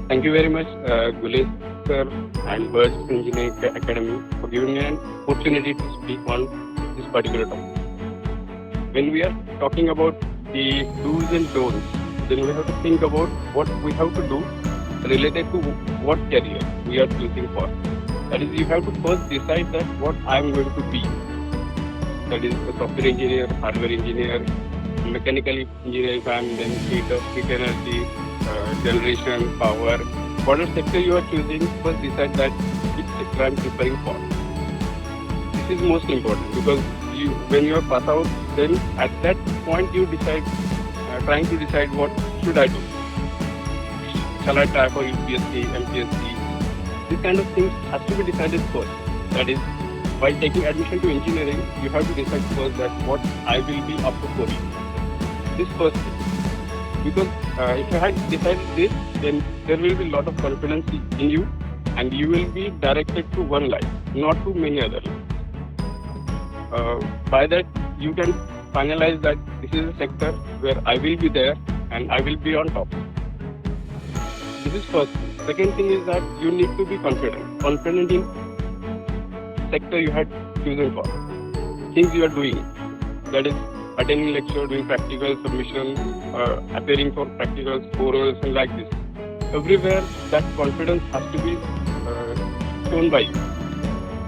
Thank you very much, Gulesh sir and Birds Engineering Academy for giving me an opportunity to speak on this particular topic. When we are talking about the do's and don'ts, then we have to think about what we have to do related to what career we are choosing for. That is, you have to first decide that what I am going to be. That is, a software engineer, hardware engineer, mechanical engineer, if I am then heat energy, generation, power. Whatever sector you are choosing, first decide that which sector I am preparing for. This is most important because when you are pass out, then at that point you decide, trying to decide what should I do. Shall I try for UPSC, MPSC? This kind of things has to be decided first. That is, while taking admission to engineering, you have to decide first that what I will be after 4 years. This first thing. Because if you had decided this, then there will be a lot of confidence in you, and you will be directed to one line, not to many other lines. By that, you can finalize that this is a sector where I will be there and I will be on top. This is first thing. Second thing is that you need to be confident. Confident in sector you had chosen for. Things you are doing. That is attending lecture, doing practical submission, appearing for practicals, orals and like this. Everywhere that confidence has to be shown by you.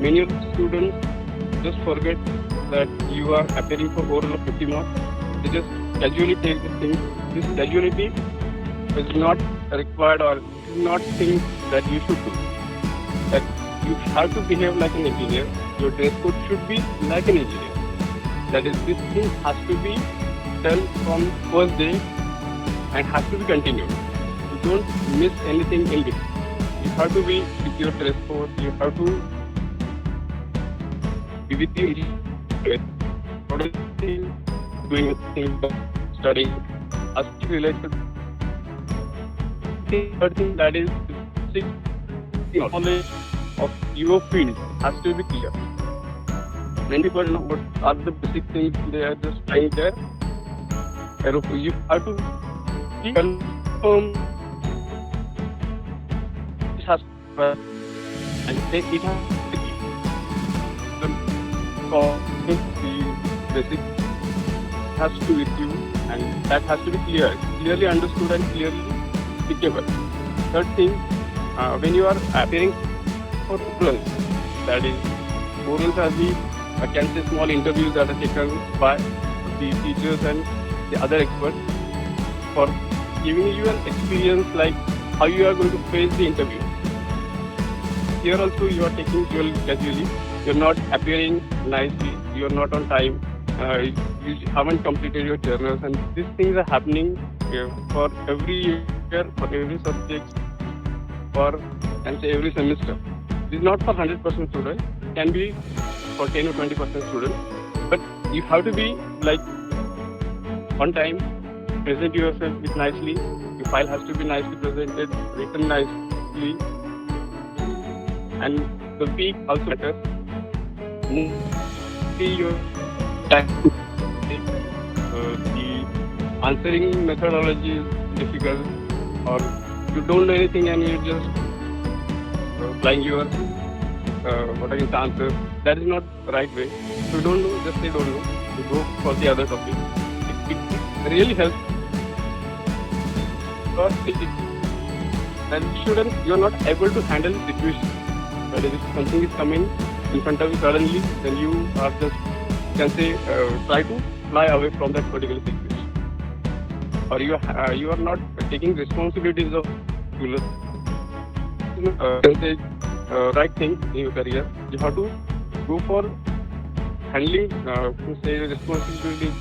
Many of the students just forget that you are appearing for oral of 50 marks. They just casually take the thing. This casualty is not required or is not thing that you should do. That you have to behave like an engineer. Your dress code should be like an engineer. That is, this thing has to be done from first day and has to be continued. You don't miss anything in it. You have to be with your dress code. You have to be with you. Doing a thing, studying, has to be related. Third thing, that is knowledge of your field has to be clear. Many people know what are the basic things they are just trying there. You have to confirm it has and it has to be the basic has to be with you, and that has to be clearly understood and clearly speakable. Third thing, when you are appearing for orals, that is orals are the I can say small interviews that are taken by the teachers and the other experts for giving you an experience like how you are going to face the interview. Here also you are taking casually, you are not appearing nicely, you are not on time, you haven't completed your journals, and these things are happening for every year, for every subject, for and say every semester. This is not for 100% students, can be for 10 or 20% students, but you have to be like on time, present yourself with nicely, your file has to be nicely presented, written nicely, and the peak also matters. See your time. The answering methodology is difficult, or you don't know anything and you just applying your what is the answer. That is not the right way. If you don't know, just say don't know. You go for the other topic. It really helps. Because as a student, you are not able to handle the situation. But if something is coming in front of you suddenly, then you are just, you can say, try to fly away from that particular situation. Or you are not taking responsibilities of you can say right thing in your career. You have to go for handling, say responsibilities.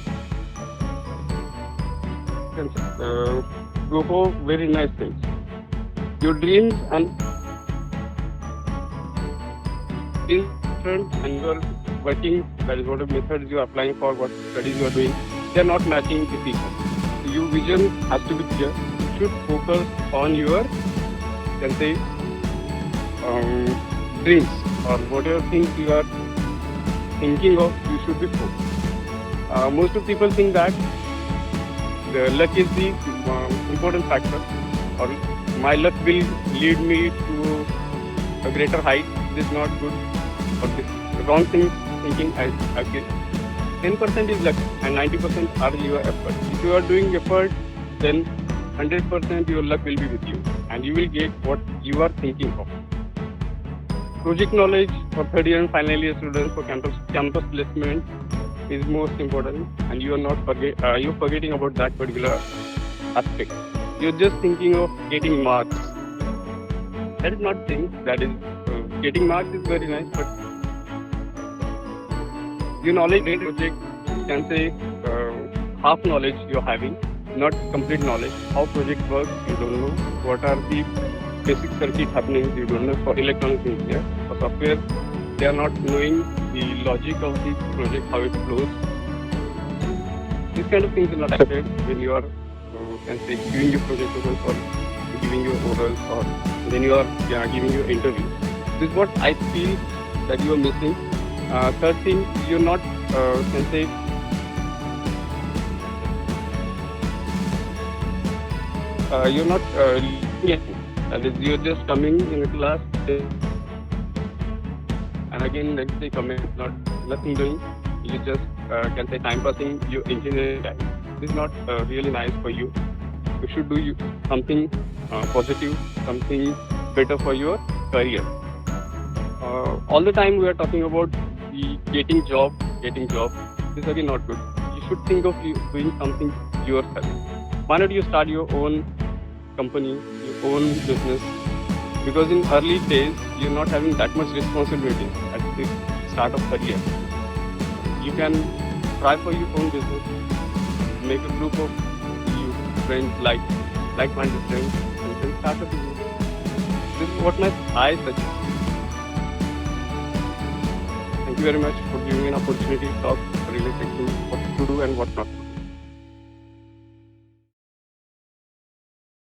Go for very nice things. Your dreams and different, and you are working. That is what methods you are applying for, what studies you are doing. They are not matching the people. Your vision has to be clear. You should focus on your, can say, dreams or whatever things you are thinking of. You should be focused. Most of people think that the luck is the important factor, or my luck will lead me to a greater height. This is not good, or this wrong thinking. I feel 10% is luck and 90% are your effort. If you are doing effort, then 100% your luck will be with you, and you will get what you are thinking of. Project knowledge for third year and final year students for campus placement is most important, and you are not you're forgetting about that particular aspect. You're just thinking of getting marks. That is not thing. That is getting marks is very nice, but your knowledge in project, you can say half knowledge you're having, not complete knowledge. How project works, you don't know. What are the basic circuit happening, you don't know. For electronics engineer, for software, they are not knowing the logic of the project, how it flows. These kind of things are not accepted when you are, can say, giving your project orals or giving your orals, or when you are giving your interview. This is what I feel that you are missing. Third thing, you're not, can say, you're not that is, you're just coming in a class and again next day coming, nothing doing. You just can say time passing your engineering time. This is not really nice for you. You should do something positive, something better for your career. All the time we are talking about the getting job. This is again not good. You should think of doing something yourself. Why not you start your own company, your own business? Because in early days, you're not having that much responsibility at the start of career. You can try for your own business, make a group of you friends, like-minded friends, and then start a business. This is what I suggest. Thank you very much for giving me an opportunity to talk related to what to do and what not to do.